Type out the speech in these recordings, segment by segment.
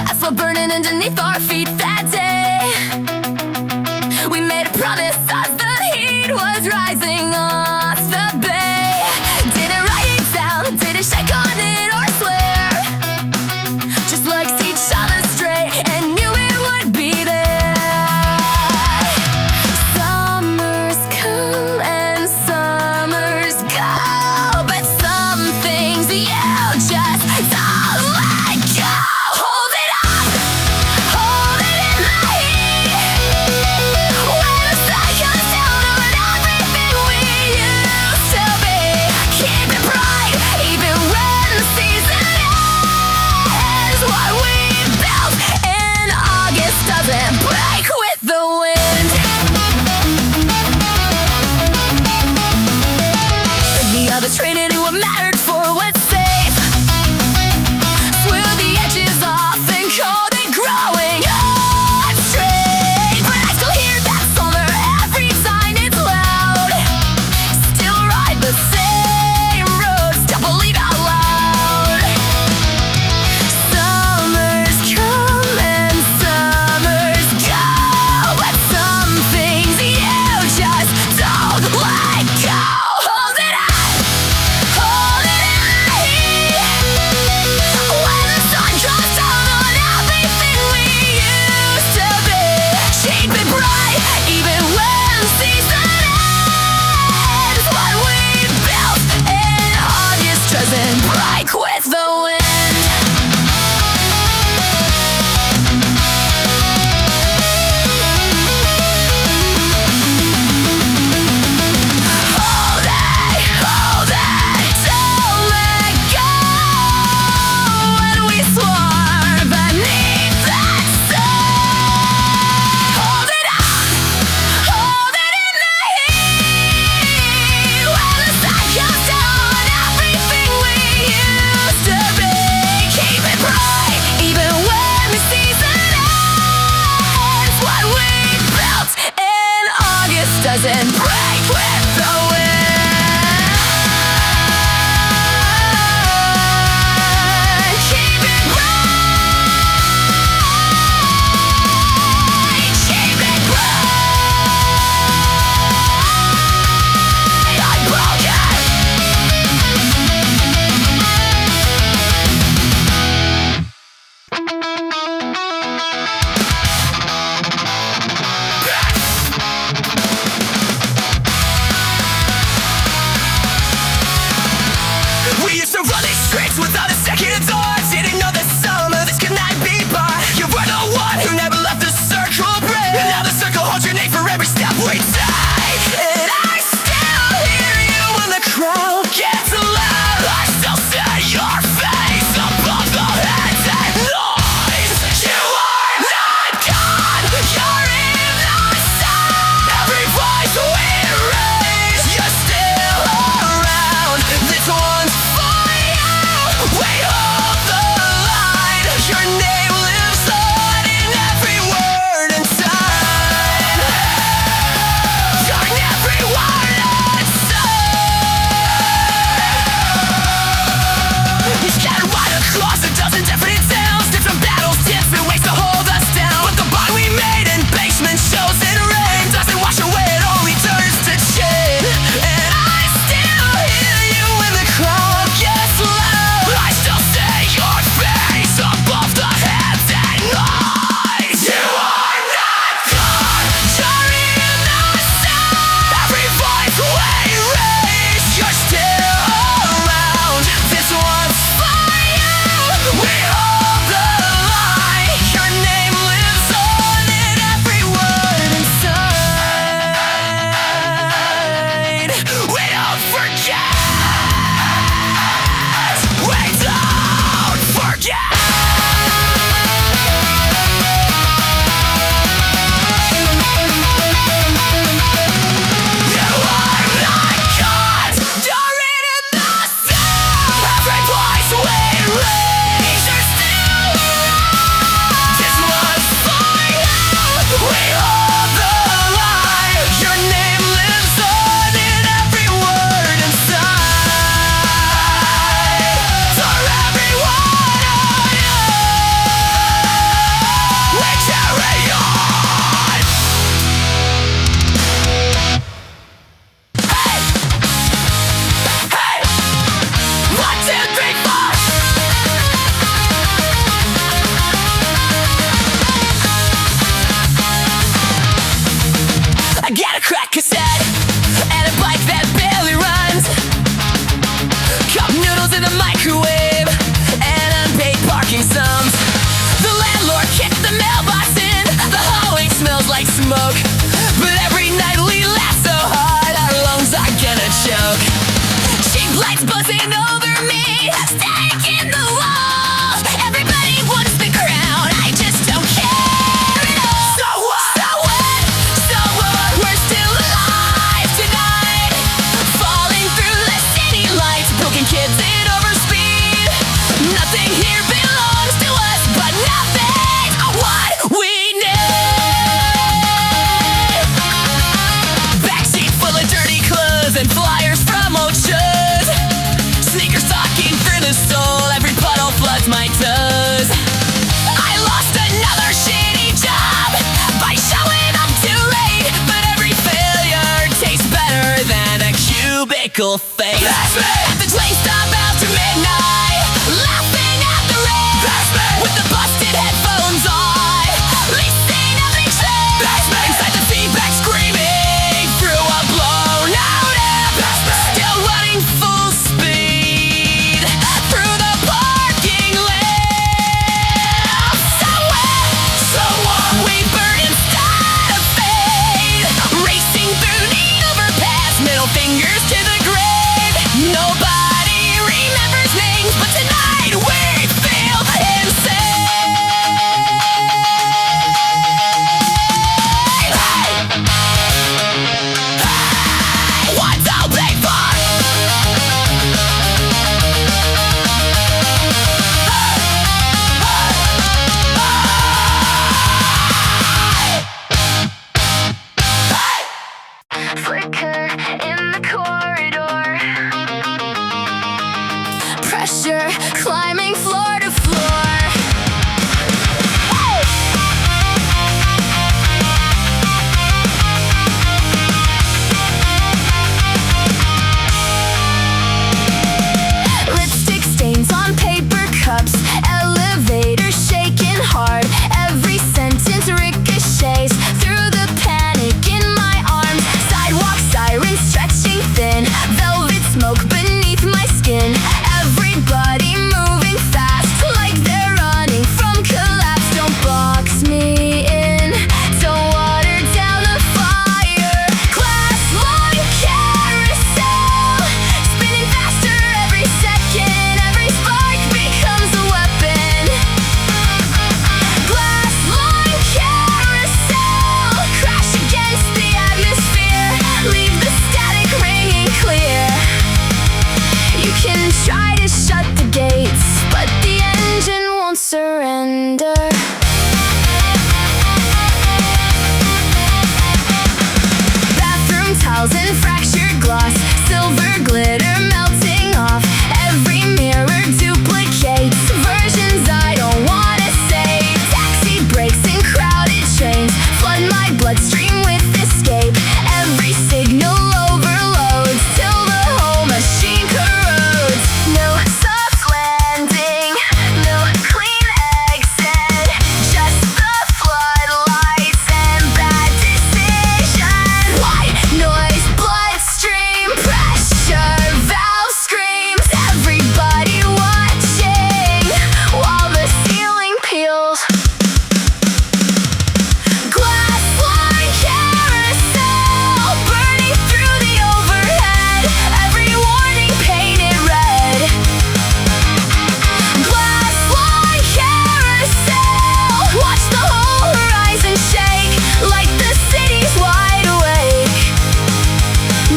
Asphalt burning underneath our feet that day. We made a promise as the heat was rising off the bay. Didn't write it down, didn't shake on it or swear. Just looked each other straight and knew it would be there. Summers come and summers go, but some things you just don't let go. Hold it up, hold it in the heat. When the sun comes down on everything we used to be, keep it bright even when the season ends. What we built in August doesn't break with the wind. The others traded what mattered for what's safe. Swear the edges off and cold and growing unstraight. But I still hear that summer every time it's loud. Still ride the same roads, don't believe out loud. Summers come and summers go, but some things you just don't let go. Hold it up, hold it in the heat. When the sun comes down on everything we used to be, keep it bright even when the season ends. What we built in August doesn't break with the wind. Hold it, don't let go. When we swore beneath that sun. Hold it up, hold it in the heat. When the sun comes down on everything we used to be, keep it bright even when the season ends. What we built in August doesn't break with the wind. Keep it bright, keep it bright. Unbroken. We used to run these streets without a second thought. Didn't know that some of this could not be bought. You were the one who never let the circle break. Now the circle holds your name for every step we take. And I still hear you when the crowd gets loud. I still see your face above the heads and noise. You are not gone, you're in the sun. Every voice we raise, you're still around. This one's for you. lights buzzing over me, stake in the wall. Everybody wants the crown, I just don't care at all. So what? So what? So what? We're still alive tonight, falling through the city lights, broken kids in overspeed. Nothing here belongs to us, but nothing's what we need. Backseat full of dirty clothes and flyers from old shows. Sneakers talking through the soul, every puddle floods my toes. I lost another shitty job by showing up too late, but every failure tastes better than a cubicle face. That's me. At the train stop after midnight, laughing at the rain. That's me. With the busted headphones on, listening to the train. That's me. Inside the feedback screaming through a blown out amp. That's me. Still running full speed through the parking lot. So what? We burn instead of fade, racing through the overpass, middle fingers to the grave. Nobody remembers names, but tonight we feel insane. Hey, what's all big for? Flicker in the corridor, pressure climbing floor to floor. Lipstick stains on paper cups, elevator shaking hard. Every sentence ricochets through the panic in my arms. Sidewalk sirens stretching thin, velvet smoke beneath my skin. Everybody moving fast, like they're running from collapse. Don't box me in, don't water down the fire. Glasslung carousel, spinning faster every second. Every spark becomes a weapon. Glasslung carousel, crash against the atmosphere, leave the static ringing clear. You can try to shut the gates, but the engine won't surrender. Bathroom towels and fractured glass, silver glitter melting off. Every mirror duplicates versions I don't wanna say. Taxi brakes and crowded trains flood my bloodstream with escape. Every signal overloads till the whole machine corrodes. No soft landing, no clean exit, just the floodlights and bad decisions. White noise, bloodstream, pressure, valve screams. Everybody watching while the ceiling peels. Glasslung carousel, burning through the overhead. Every warning painted red. Glasslung carousel, watch the whole horizon shake, like the city's wide awake.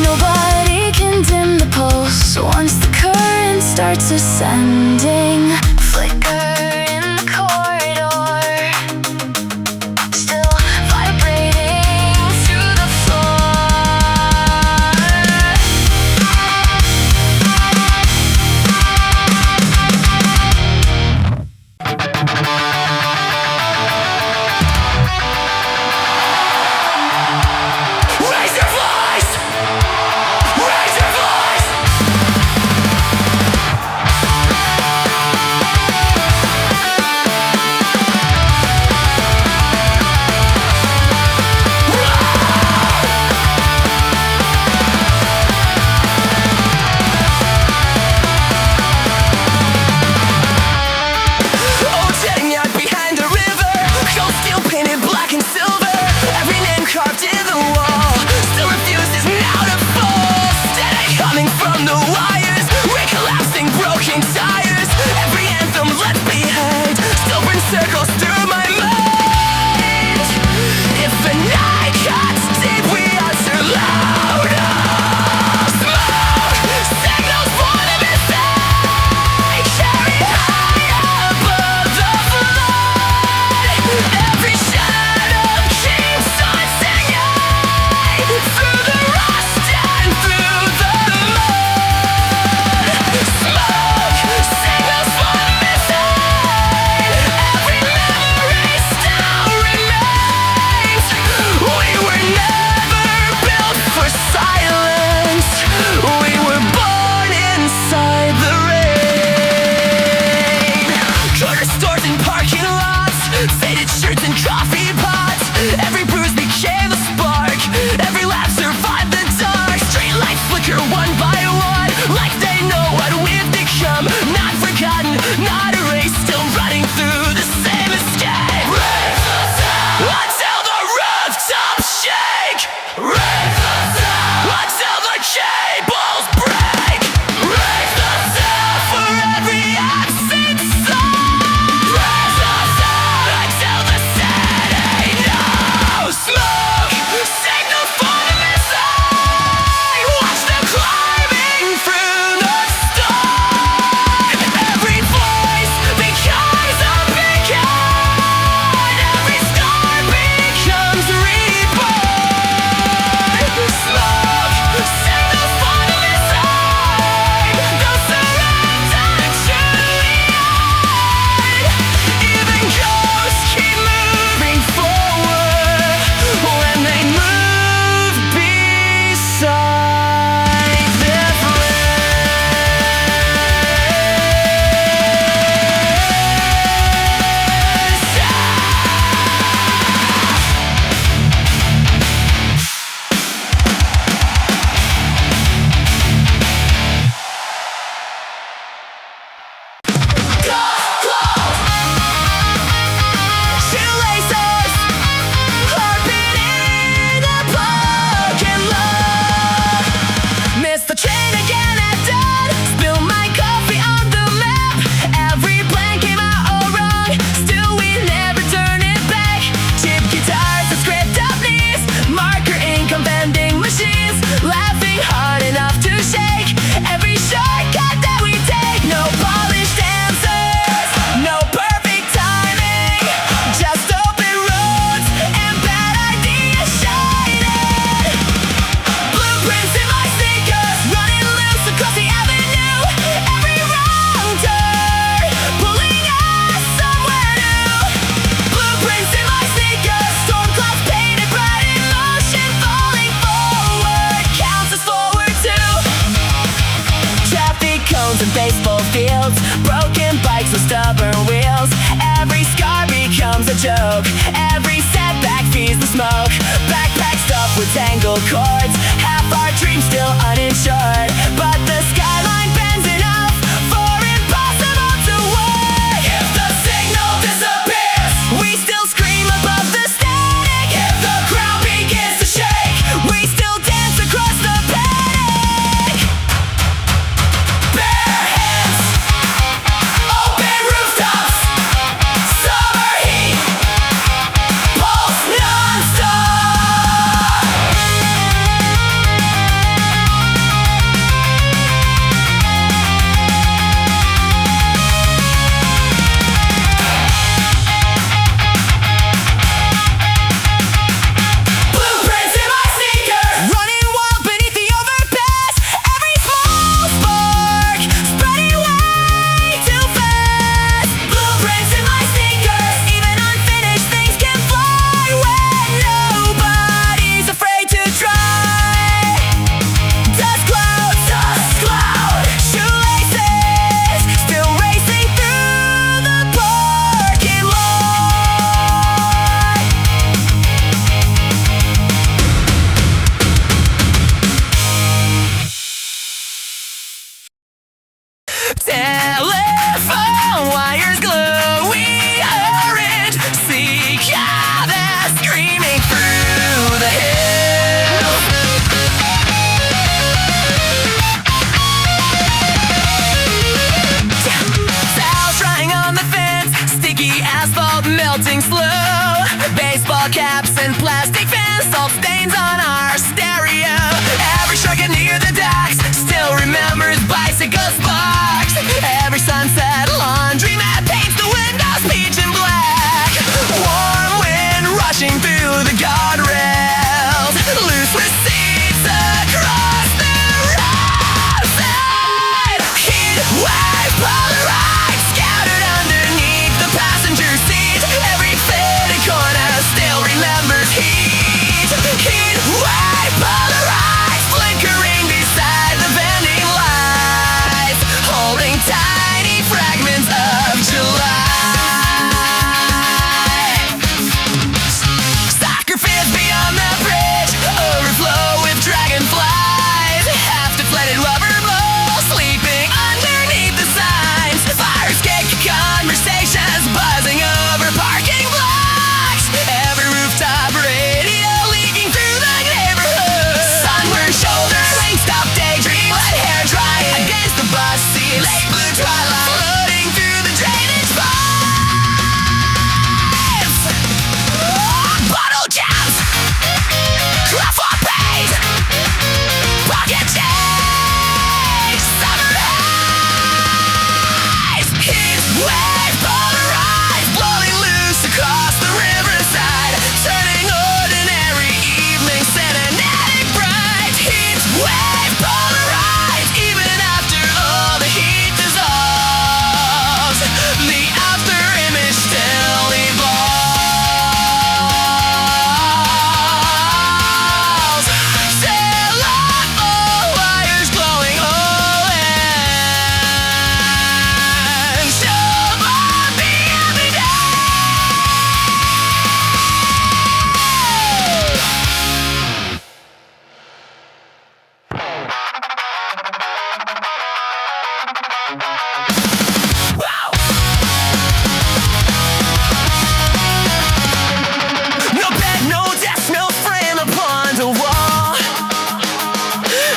Nobody can dim the pulse once the current starts ascending. Flicker in the corridor, still vibrating through the floor. Raise your voice! Raise your voice! and baseball fields, broken bikes with stubborn wheels. Every scar becomes a joke, every setback feeds the smoke. Backpack stuffed with tangled cords, half our dreams still uninsured. But the skyline bends enough for impossible to work. If the signal disappears, we still scream above the static. If the ground begins to shake, we still dance across the panic. Bare hands, open rooftops, summer heat, pulse non-stop. Blueprints in my sneakers, running wild beneath the overpass. Every small spark spreading way too fast. Blueprints in my sneakers, even unfinished things can fly when nobody's afraid to try. Dust cloud, shoelaces still racing through the parking lot. Telephone wires glowing orange, cicada screaming through the hills. Towels drying on the fence, sticky asphalt melting slow. Baseball caps and plastic fans, salt stains on our stereo. Every trucker near the docks still remembers bicycle sparks. Every sunset laundromat paints the windows peach and black. Warm wind rushing through the guardrails, loose receipts across the roadside. Heatwave Polaroids scattered underneath the passenger seat. Every faded corner still remembers heat. Heatwave Polaroids flickering beside the bending lights, holding tiny fragments of July. Soccer fields beyond the bridge overflow with dragonflies. Half deflated rubber balls sleeping underneath the signs. Fire escape conversations buzzing over parking blocks. Every rooftop radio leaking through the neighborhood. Sunburned shoulders, wingstop daydream, wet hair drying against the bus seat. Late blue twilight floating through the drainage pipes. Bottle caps, cloth paint, pocket change, summer haze. Heatwave Polaroids blowing loose across the riverside, turning ordinary evenings cinematic bright. Heatwave Polaroids, even after all the heat dissolves, the after image still evolves. Still on all wires glowing orange, show on the every day. No bed, no desk, no frame upon the wall.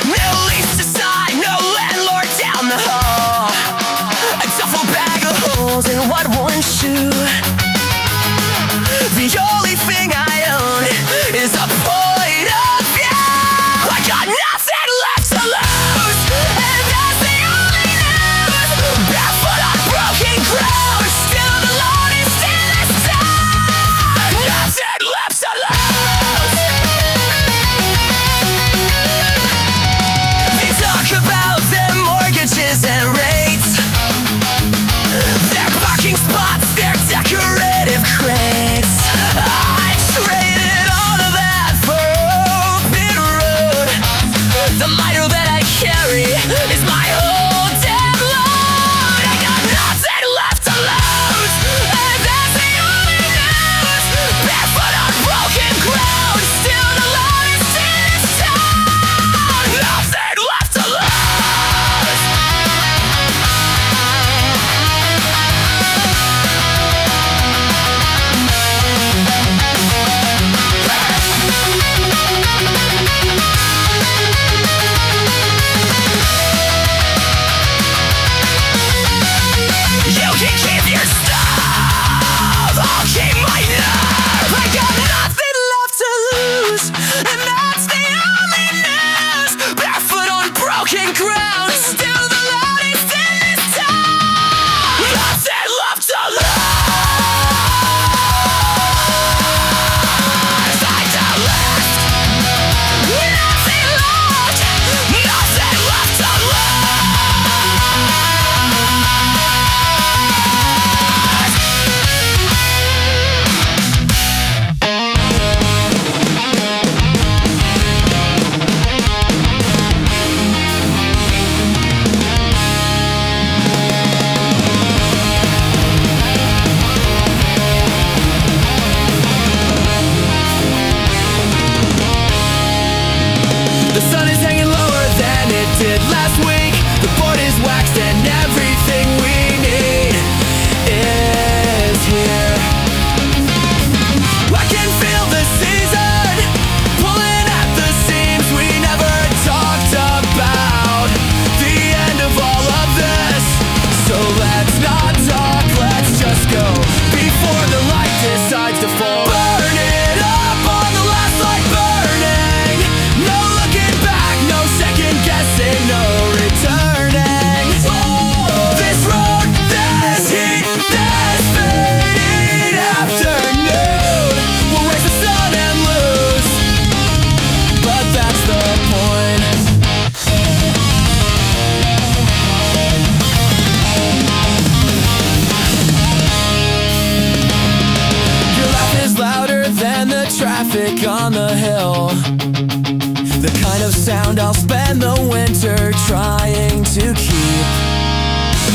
No lease aside, no landlord down the hall. A duffel bag of holes in what one shoe. The only thing I own is a point of view. I got nothing left to lose, and that's the only news.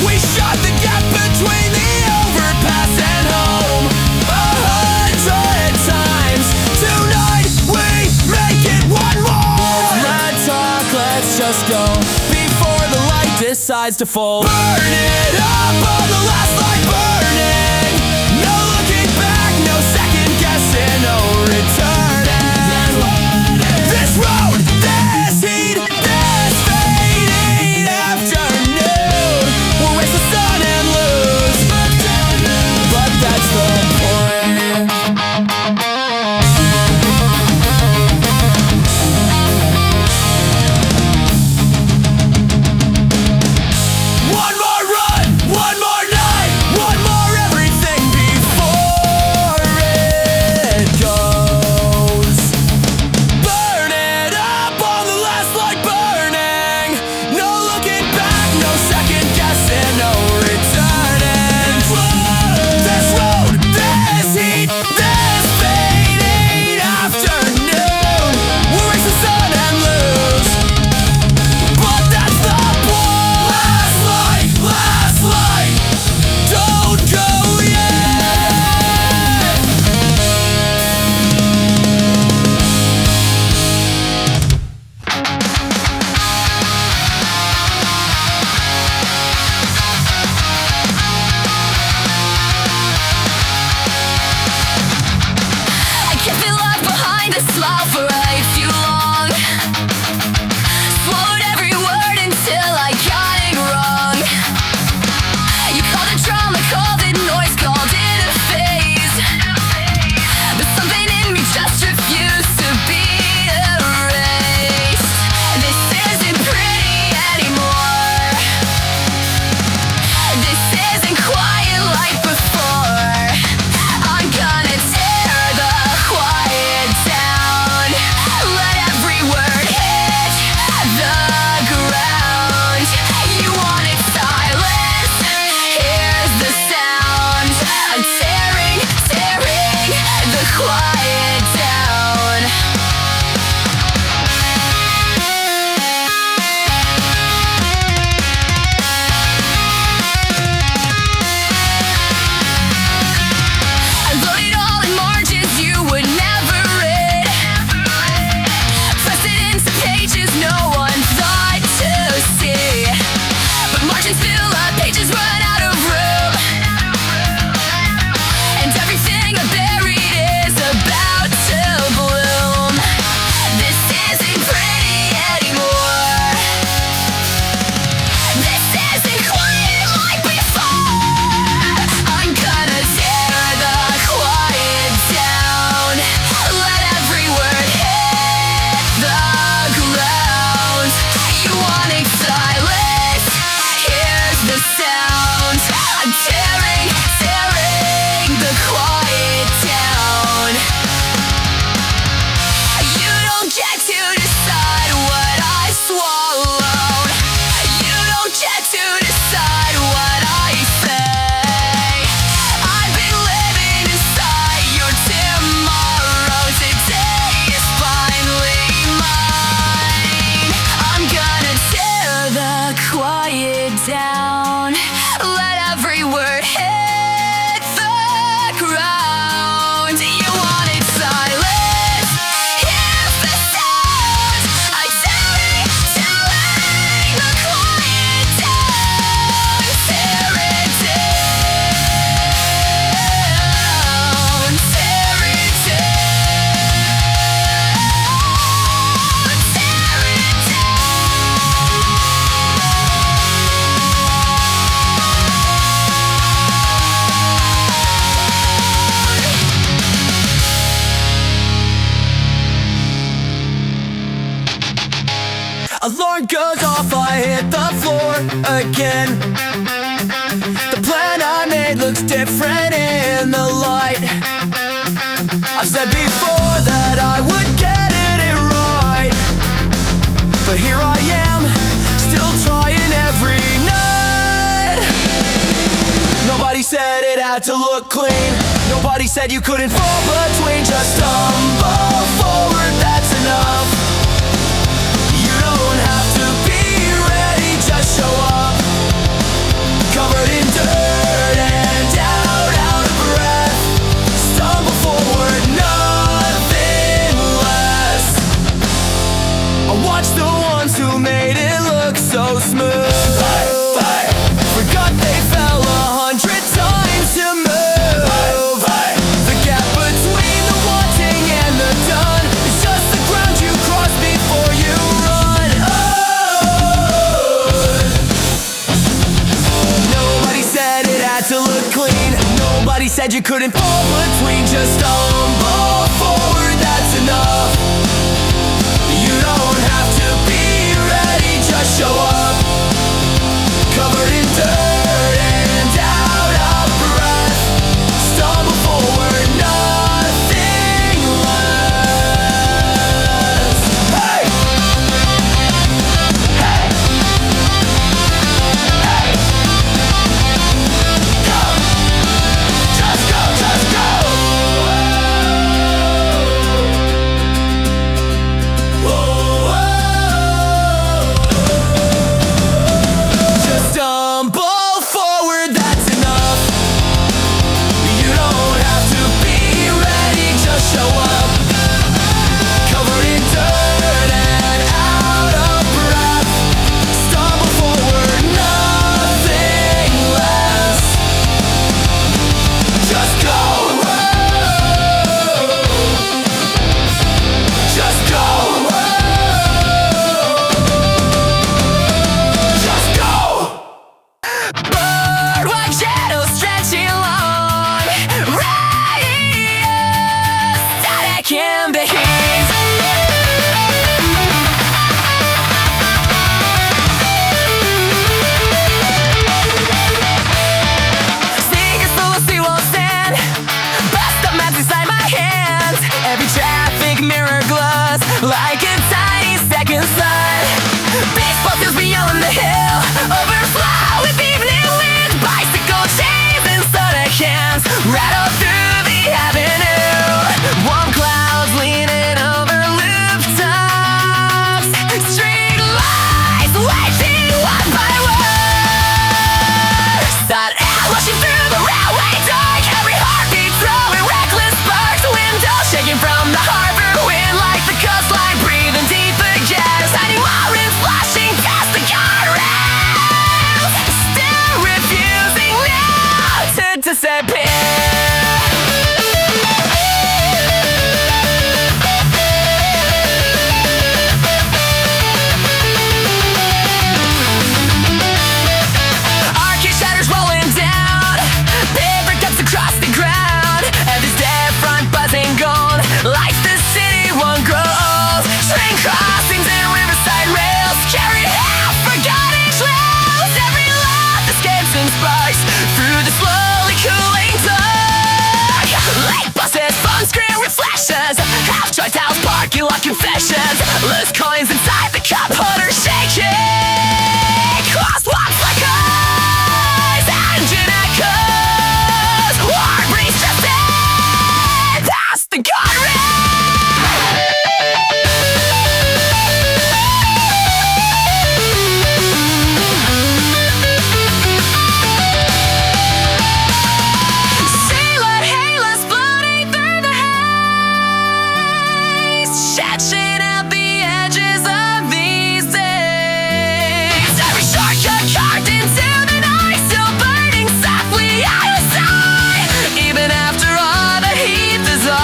We shot the gap between the overpass and home 100 times. Tonight we make it one more. Red talk, let's just go before the light decides to fall. Burn it up on the last light burning. No looking back, no second guessing, no returning. This road, this heat, this fading afternoon. We'll race the sun and lose, but that's the point. One more run, one more night, one more everything before it goes. Burn it up on the last light burning. No looking back, no second guessing, no returning. This road, this heat, this fading afternoon. We'll race the sun and lose, but that's the point. Last light, don't go yet. I kept it locked behind a smile for way too long. Swallowed every word until I got it wrong. You called it drama, called it noise, called it a phase. But something in me just refused to be erased. This isn't pretty anymore. This isn't quiet like before. I'm gonna tear the quiet down. Let every word hit the ground. You wanted silence, here's the sound. I'm tearing the quiet down. I wrote it all in margins you would never read. Pressed it into pages no one thought to see. But margins fill up, pages run out of room. And everything I buried is about to bloom. This isn't pretty anymore. This isn't quiet like before. I'm gonna tear the quiet down. Let every word hit the ground. You wanted silence, here's the sound. I'm tearing the quiet down. You don't get to decide what I swallowed. You don't get to decide what I say. I've been living inside your tomorrow. Today is finally mine. I'm gonna tear the quiet down. Let every word hit the ground. You wanted silence, here's the sound. I'm tearing the quiet down. Tear it down. Tear it down. Tear it Alarm goes off, I hit the floor again. The plan I made looks different in the light. I've said before that I would get it right, but here I am, still trying every night. Nobody said it had to look clean. Nobody said you couldn't fall between. Just stumble forward, that's enough. You don't have to be ready, just show up. said you couldn't fall between, just stumble forward, that's enough. You don't have to be ready, just show up. Covered in dirt and out of breath, stumble forward, nothing less. Hey! Hey! Hey! Go! Just go, just go! Whoa, whoa. Just stumble forward, that's enough. You don't have to be ready, just show up. Covered in dirt and out of breath, stumble forward, nothing less. Just go. Just go. Just go. Birdwatch shadows stretching long, radius static in the heat. Sneakers full of seawall sand, bust up maps inside my hands. Every traffic mirror glows like a tiny second sun. Baseball fields beyond the hill overflow with evening wind. Bicycle chains and soda cans rattle through the avenue. Warm clouds leaning over rooftops. Street lights waiting one by one. Sun air rushing through the railway dark. Every heartbeat throwing reckless sparks. Windows shaking from the harbor wind like the coastline breathing deep again. Shining warrants flashing past the guardrails. Still refusing now to disappear. Arcade shatters rolling down, paper cups across the ground, and this dead front buzzing gold lights the city one grows. Train crossings and riverside rails carry out forgotten trails. Every laugh escapes and sparks through the slowly cooling dark. Late buses, phone screen reflections, half-dry towels, parking lot confessions, loose coins inside the cup holder shaking. Crosswalk flickers, engine echoes, war breeze just in past the guardrail. Sailor halos floating through the haze, stretching out the edges of these days. Every shortcut carved into the night, still burning softly out of sight. Even after all the heat dissolves,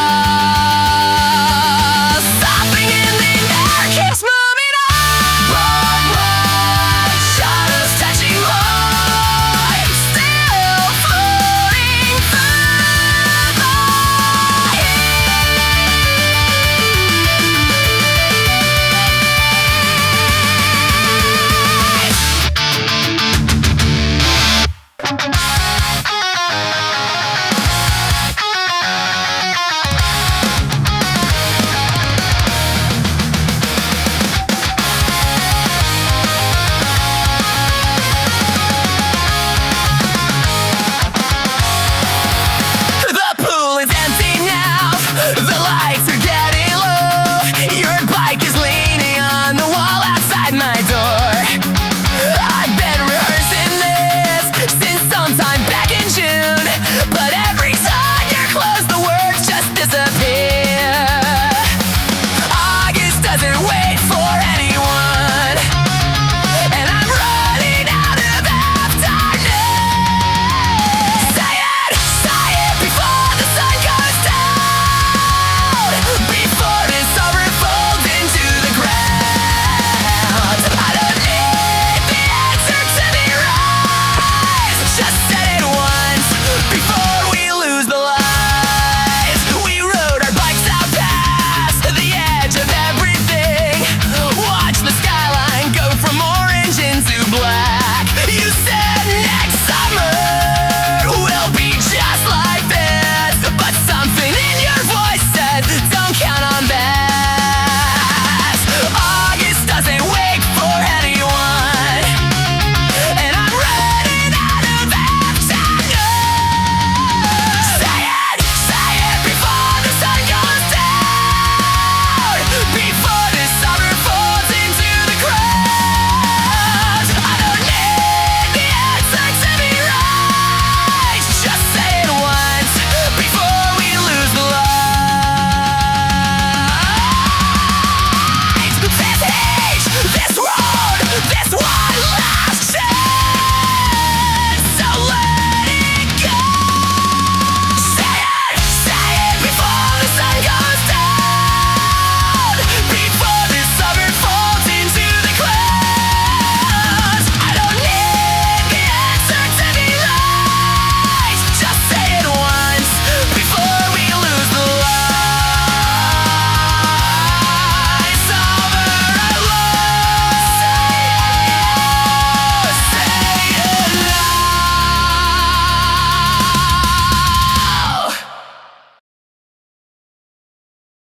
something in the air keeps moving on. Run, run, shadows touching light, still floating through the haze.